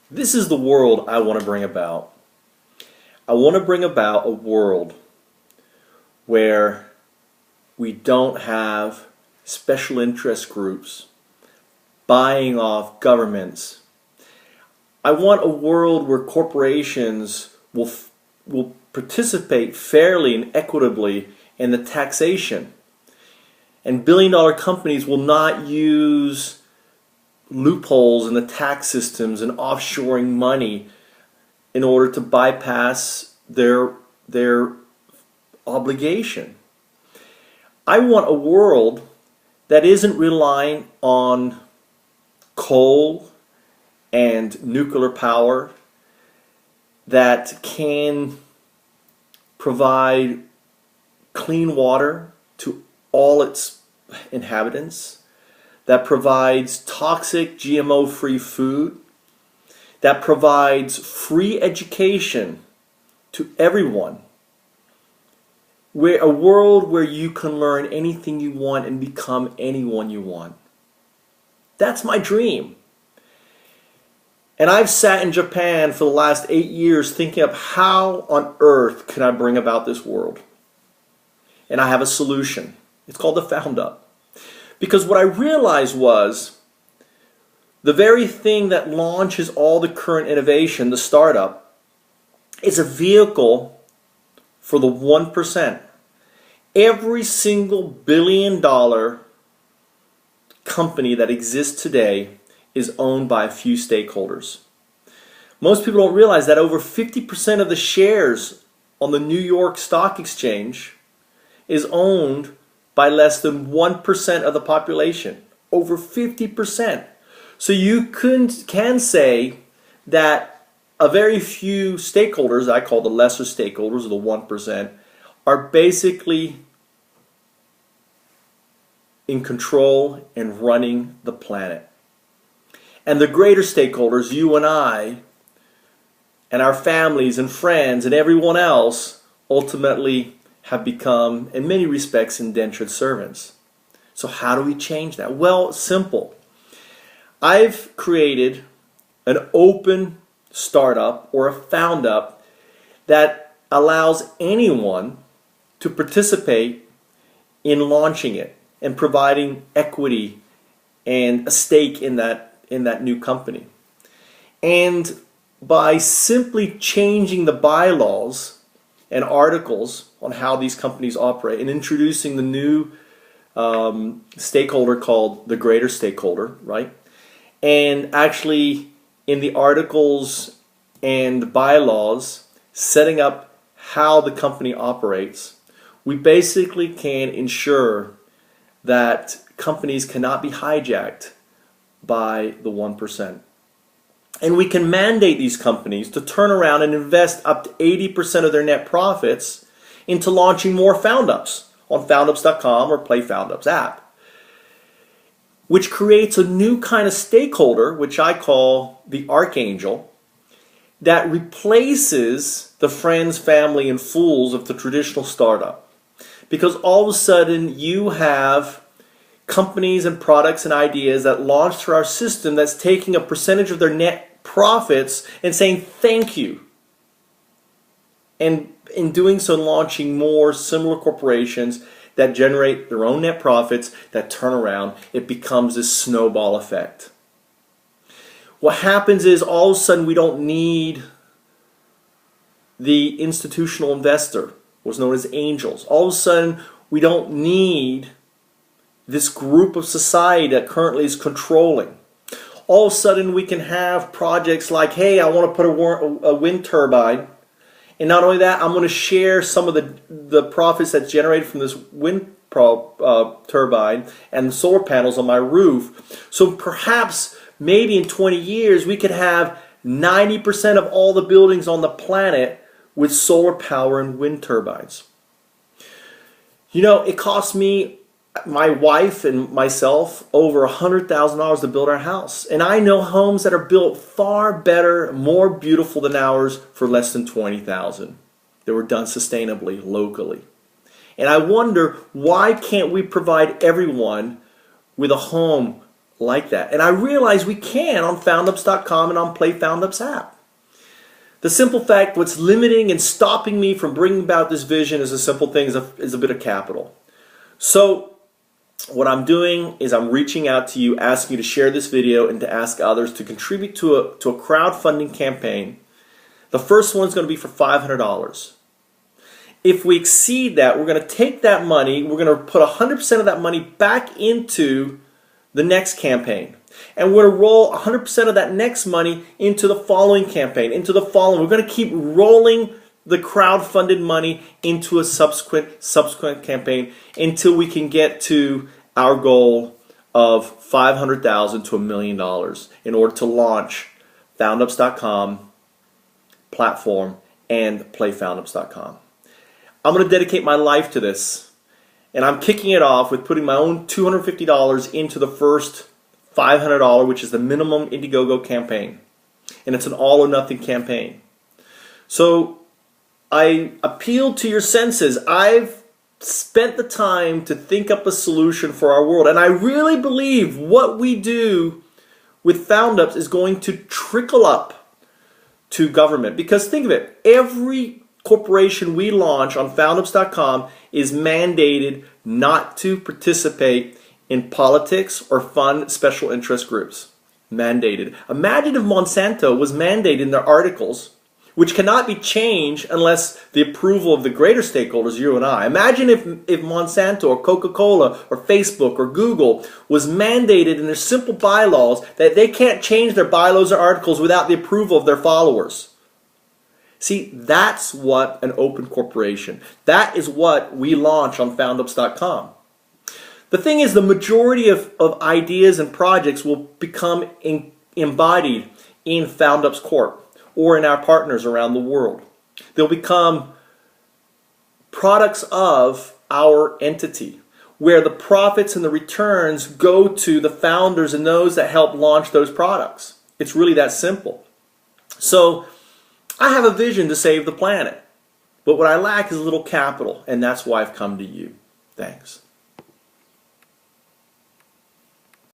This is the world I want to bring about. I want to bring about a world where we don't have special interest groups buying off governments. I want a world where corporations will participate fairly and equitably in the taxation. And billion-dollar companies will not use loopholes in the tax systems and offshoring money in order to bypass their obligation. I want a world that isn't relying on coal and nuclear power, that can provide clean water to all its inhabitants, that provides toxic GMO-free food, that provides free education to everyone. A world where you can learn anything you want and become anyone you want. That's my dream. And I've sat in Japan for the last 8 years thinking of how on earth can I bring about this world. And I have a solution. It's called the Foundup. Because what I realized was the very thing that launches all the current innovation, the startup, is a vehicle for the 1%. Every single billion-dollar company that exists today is owned by a few stakeholders. Most people don't realize that over 50% of the shares on the New York Stock Exchange is owned by less than 1% of the population. Over 50%. So you can say that a very few stakeholders, I call the lesser stakeholders, or the 1%, are basically in control and running the planet. And the greater stakeholders, you and I, and our families and friends and everyone else, ultimately have become, in many respects, indentured servants. So how do we change that? Well, simple. I've created an open startup or a Foundup that allows anyone to participate in launching it and providing equity and a stake in that new company. And by simply changing the bylaws and articles on how these companies operate and introducing the new stakeholder called the greater stakeholder, right? And actually in the articles and bylaws setting up how the company operates, we basically can ensure that companies cannot be hijacked by the 1%. And we can mandate these companies to turn around and invest up to 80% of their net profits into launching more Foundups on Foundups.com or Play Foundups app, which creates a new kind of stakeholder, which I call the Archangel, that replaces the friends, family, and fools of the traditional startup. Because all of a sudden you have companies and products and ideas that launch through our system that's taking a percentage of their net profits and saying thank you. And in doing so, launching more similar corporations that generate their own net profits that turn around. It becomes this snowball effect. What happens is all of a sudden we don't need the institutional investor, what's known as angels. All of a sudden we don't need this group of society that currently is controlling. All of a sudden we can have projects like, hey, I want to put a wind turbine, and not only that, I'm going to share some of the profits that's generated from this wind turbine and the solar panels on my roof. So perhaps maybe in 20 years we could have 90% of all the buildings on the planet with solar power and wind turbines. You know, it cost me, my wife and myself, over $100,000 to build our house. And I know homes that are built far better, more beautiful than ours for less than $20,000. They were done sustainably, locally. And I wonder, why can't we provide everyone with a home like that. And I realize we can on Foundups.com and on Play Foundups app. The simple fact, what's limiting and stopping me from bringing about this vision is a simple thing, is a bit of capital. So what I'm doing is I'm reaching out to you, asking you to share this video and to ask others to contribute to a crowdfunding campaign. The first one is going to be for $500. If we exceed that, we're going to take that money, we're going to put 100% of that money back into the next campaign. And we're going to roll 100% of that next money into the following campaign, into the following. We're going to keep rolling the crowdfunded money into a subsequent campaign until we can get to our goal of $500,000 to $1 million in order to launch Foundups.com platform and PlayFoundups.com. I'm going to dedicate my life to this, and I'm kicking it off with putting my own $250 into the first $500, which is the minimum Indiegogo campaign, and it's an all or nothing campaign. So I appeal to your senses. I've spent the time to think up a solution for our world, and I really believe what we do with Foundups is going to trickle up to government. Because think of it, every corporation we launch on Foundups.com is mandated not to participate in politics or fund special interest groups. Mandated. Imagine if Monsanto was mandated in their articles, which cannot be changed unless the approval of the greater stakeholders, you and I. Imagine if Monsanto or Coca-Cola or Facebook or Google was mandated in their simple bylaws that they can't change their bylaws or articles without the approval of their followers. See, that's what an open corporation. That is what we launch on Foundups.com. The thing is, the majority of ideas and projects will become embodied in Foundups Corp or in our partners around the world. They'll become products of our entity, where the profits and the returns go to the founders and those that help launch those products. It's really that simple. So I have a vision to save the planet, but what I lack is a little capital, and that's why I've come to you. Thanks.